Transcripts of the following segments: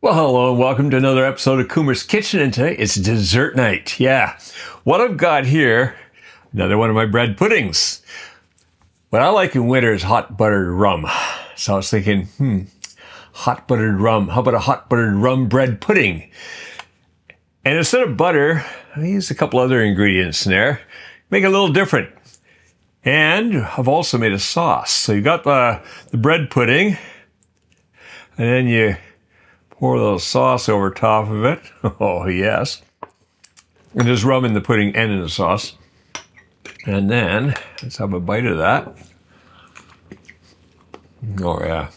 Well, hello and welcome to another episode of Kuma's Kitchen, and today it's dessert night. Yeah, what I've got here, another one of my bread puddings. What I like in winter is hot buttered rum. So I was thinking, hot buttered rum. How about a hot buttered rum bread pudding? And instead of butter, I used a couple other ingredients in there. Make it a little different. And I've also made a sauce. So you got the bread pudding, and then you pour a little sauce over top of it. Oh, yes. And there's rum in the pudding and in the sauce. And then, let's have a bite of that. Oh, yeah.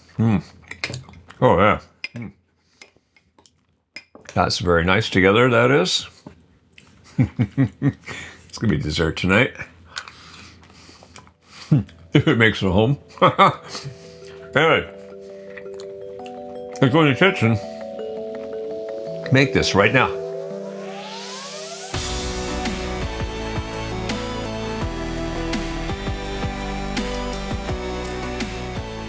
Oh, yeah. That's very nice together, that is. It's going to be dessert tonight. If it makes it home. Anyway, let's go in the kitchen. Make this right now.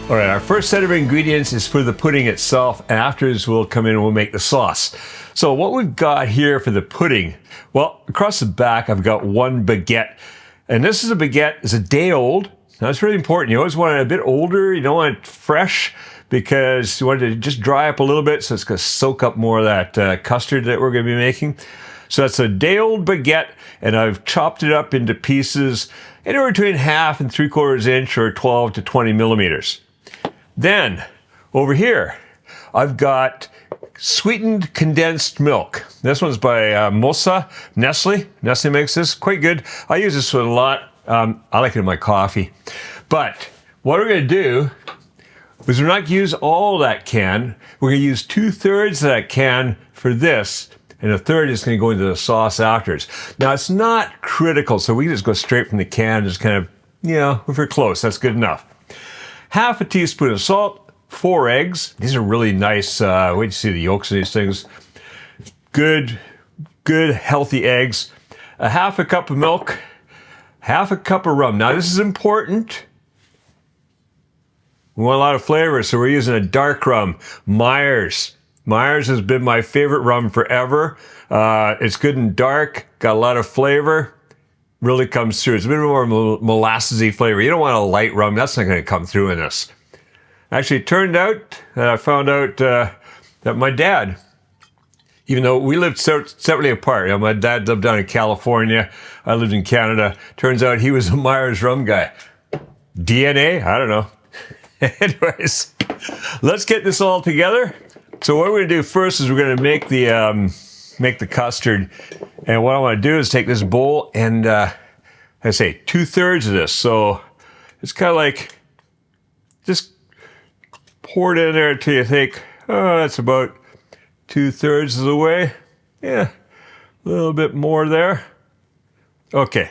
All right, our first set of ingredients is for the pudding itself, and afterwards we'll come in and we'll make the sauce. So what we've got here for the pudding, well, across the back I've got one baguette, and this is a baguette, it's a day old. Now, that's really important. You always want it a bit older, you don't want it fresh, because you want it to just dry up a little bit, so it's going to soak up more of that custard that we're going to be making. So that's a day-old baguette, and I've chopped it up into pieces anywhere between 1/2 and 3/4 inch or 12 to 20 millimeters. Then, over here, I've got sweetened condensed milk. This one's by Nestle. Nestle makes this, quite good. I use this one a lot. I like it in my coffee. But what we're going to do is we're not going to use all that can. We're going to use 2/3 of that can for this, and 1/3 is going to go into the sauce afterwards. Now, it's not critical, so we can just go straight from the can, just kind of, if we're close, that's good enough. 1/2 teaspoon of salt, 4 eggs. These are really nice. Wait to see the yolks of these things. Good, healthy eggs. 1/2 cup of milk, 1/2 cup of rum. Now, this is important. We want a lot of flavor, so we're using a dark rum, Myers. Myers has been my favorite rum forever. It's good and dark, got a lot of flavor, really comes through. It's a bit more molassesy flavor. You don't want a light rum, that's not going to come through in this. Actually, it turned out that I found out that my dad, even though we lived separately apart, my dad lived down in California, I lived in Canada, turns out he was a Myers rum guy. DNA? I don't know. Anyways, let's get this all together. So what we're going to do first is we're going to make the custard. And what I want to do is take this bowl and, I say 2/3 of this. So it's kind of like, just pour it in there until you think, oh, that's about 2/3 of the way. Yeah, a little bit more there. Okay.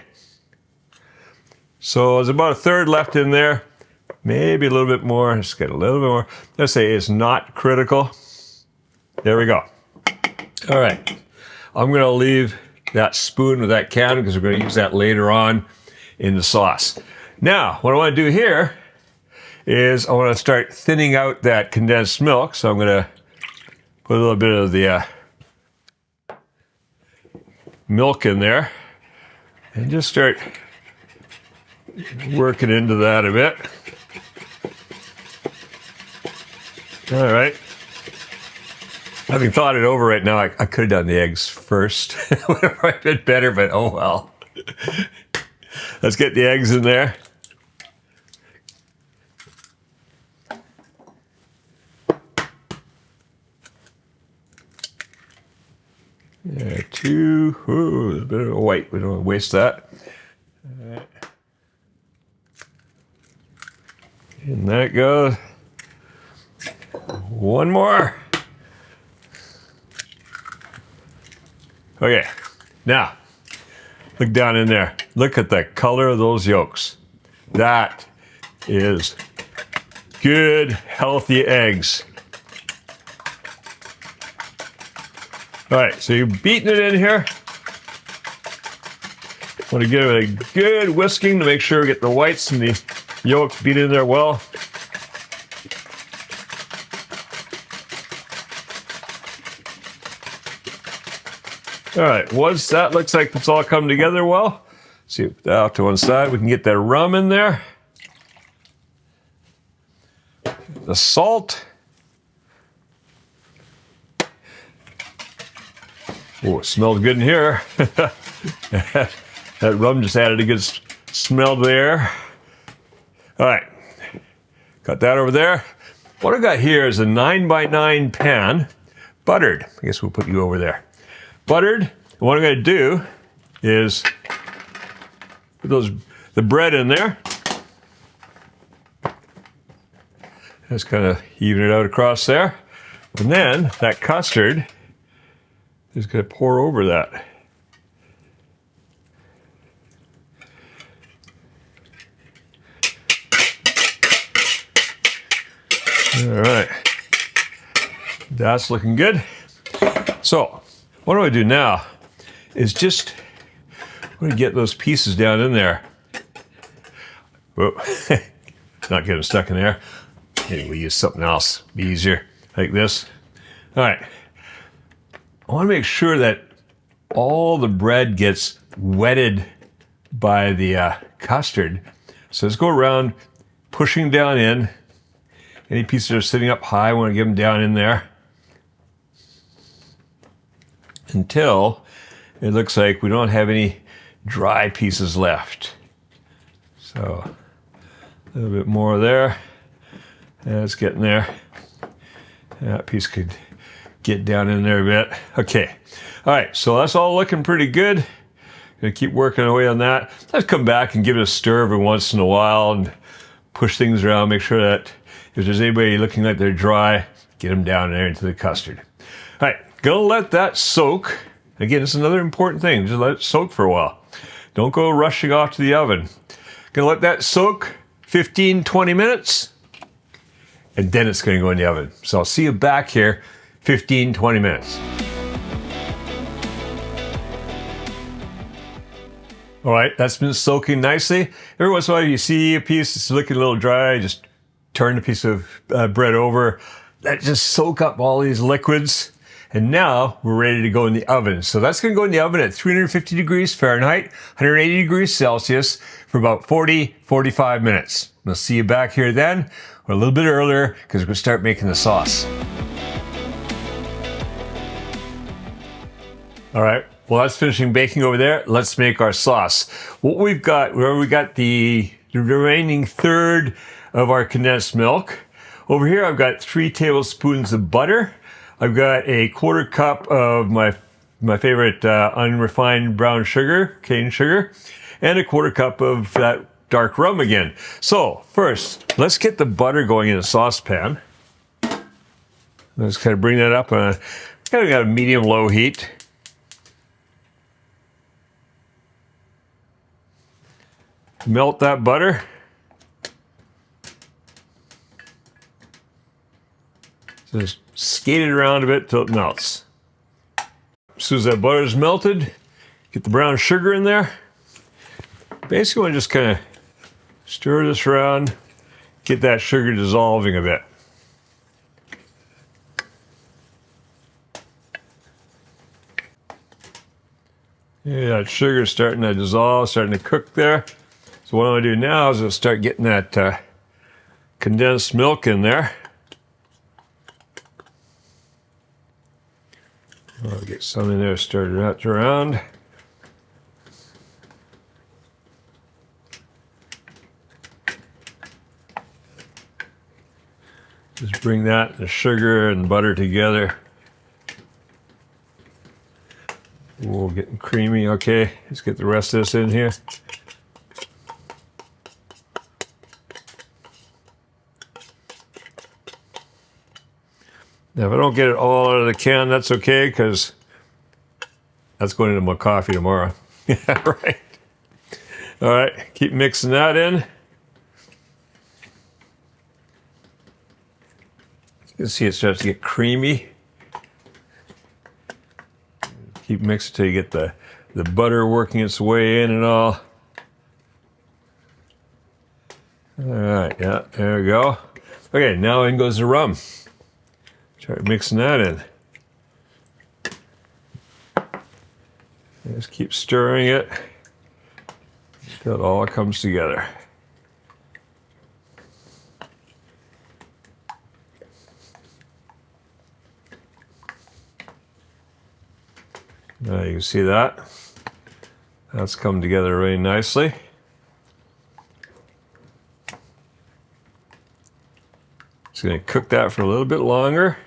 So there's about 1/3 left in there. Maybe a little bit more. Just get a little bit more. Let's say it's not critical. There we go. All right. I'm going to leave that spoon with that can because we're going to use that later on in the sauce. Now, what I want to do here is I want to start thinning out that condensed milk. So I'm going to put a little bit of the milk in there and just start working into that a bit. All right. Having thought it over right now, I could have done the eggs first. Would have probably been better, but oh well. Let's get the eggs in there. Yeah, 2. Ooh, a bit of a white. We don't want to waste that. All right. In that goes. One more. Okay, now, look down in there. Look at the color of those yolks. That is good, healthy eggs. All right, so you're beating it in here. Want to give it a good whisking to make sure we get the whites and the yolks beat in there well. All right, once that looks like it's all come together well, see, put that off to one side. We can get that rum in there. The salt. Oh, it smells good in here. That rum just added a good smell there. All right, got that over there. What I got here is a 9x9 pan, buttered. I guess we'll put you over there. Buttered. And what I'm going to do is put the bread in there. Just kind of even it out across there. And then that custard is going to pour over that. All right, that's looking good. So what do I do now is just, I'm going to get those pieces down in there. Whoa, not getting stuck in there. Maybe we'll use something else, be easier, like this. All right, I want to make sure that all the bread gets wetted by the custard. So let's go around pushing down in. Any pieces that are sitting up high, I want to get them down in there until it looks like we don't have any dry pieces left. So a little bit more there. That's getting there. That piece could get down in there a bit. Okay. All right, so that's all looking pretty good. Gonna keep working away on that. Let's come back and give it a stir every once in a while and push things around, make sure that if there's anybody looking like they're dry, get them down there into the custard. All right, gonna let that soak. Again, it's another important thing, just let it soak for a while. Don't go rushing off to the oven. Gonna let that soak 15, 20 minutes, and then it's gonna go in the oven. So I'll see you back here 15, 20 minutes. All right, that's been soaking nicely. Every once in a while you see a piece that's looking a little dry, just turn a piece of bread over. Let it just soak up all these liquids. And now we're ready to go in the oven. So that's gonna go in the oven at 350 degrees Fahrenheit, 180 degrees Celsius for about 40, 45 minutes. We'll see you back here then, or a little bit earlier, because we're gonna start making the sauce. All right, well that's finishing baking over there. Let's make our sauce. What we've got, we got the remaining third of our condensed milk. Over here I've got 3 tablespoons of butter. I've got a 1/4 cup of my favorite unrefined brown sugar, cane sugar, and a 1/4 cup of that dark rum again. So first, let's get the butter going in a saucepan. Let's kind of bring that up on kind of got a medium-low heat. Melt that butter. Just skate it around a bit till it melts. As soon as that butter is melted, get the brown sugar in there. Basically, I want to just kind of stir this around, get that sugar dissolving a bit. Yeah, that sugar's starting to dissolve, starting to cook there. So what I'm going to do now is I'll start getting that condensed milk in there. I'll get some in there, stir it around. Just bring that, the sugar and butter together. Ooh, getting creamy, okay. Let's get the rest of this in here. Now, if I don't get it all out of the can, that's okay, because that's going into my coffee tomorrow. Yeah, right. All right, keep mixing that in. You can see it starts to get creamy. Keep mixing till you get the butter working its way in and all. All right, yeah, there we go. Okay, now in goes the rum. Start mixing that in. Just keep stirring it until it all comes together. Now you can see that. That's come together really nicely. Just going to cook that for a little bit longer.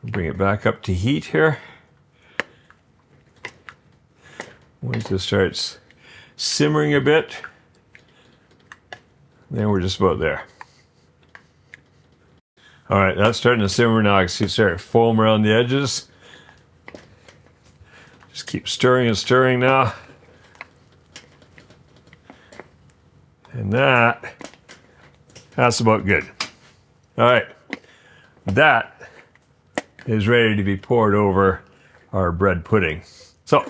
Bring it back up to heat here. Once it starts simmering a bit, then we're just about there. All right, that's starting to simmer now. I can see it start to foam around the edges. Just keep stirring and stirring now. And that's about good. All right, that is ready to be poured over our bread pudding. So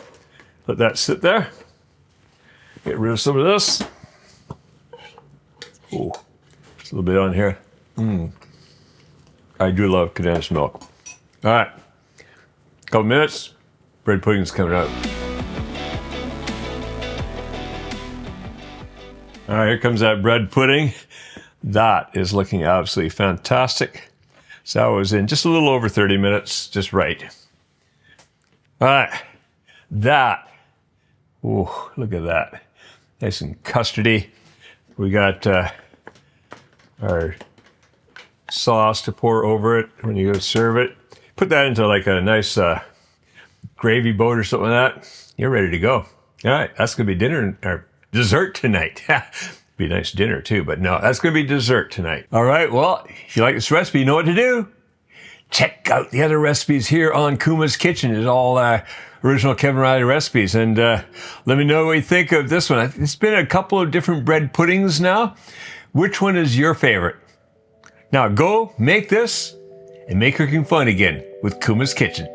let that sit there. Get rid of some of this. Oh, just a little bit on here. I do love condensed milk. All right, couple minutes, bread pudding's coming out. All right, here comes that bread pudding. That is looking absolutely fantastic. So that was in just a little over 30 minutes, just right. All right, that, oh, look at that. Nice and custardy. We got our sauce to pour over it when you go serve it. Put that into like a nice gravy boat or something like that. You're ready to go. All right, that's gonna be dinner or dessert tonight. Be a nice dinner too, but no, that's gonna be dessert tonight. All right, well, if you like this recipe, you know what to do. Check out the other recipes here on Kuma's Kitchen. It's all original Kevin Riley recipes. And let me know what you think of this one. It's been a couple of different bread puddings now. Which one is your favorite? Now go make this and make cooking fun again with Kuma's Kitchen.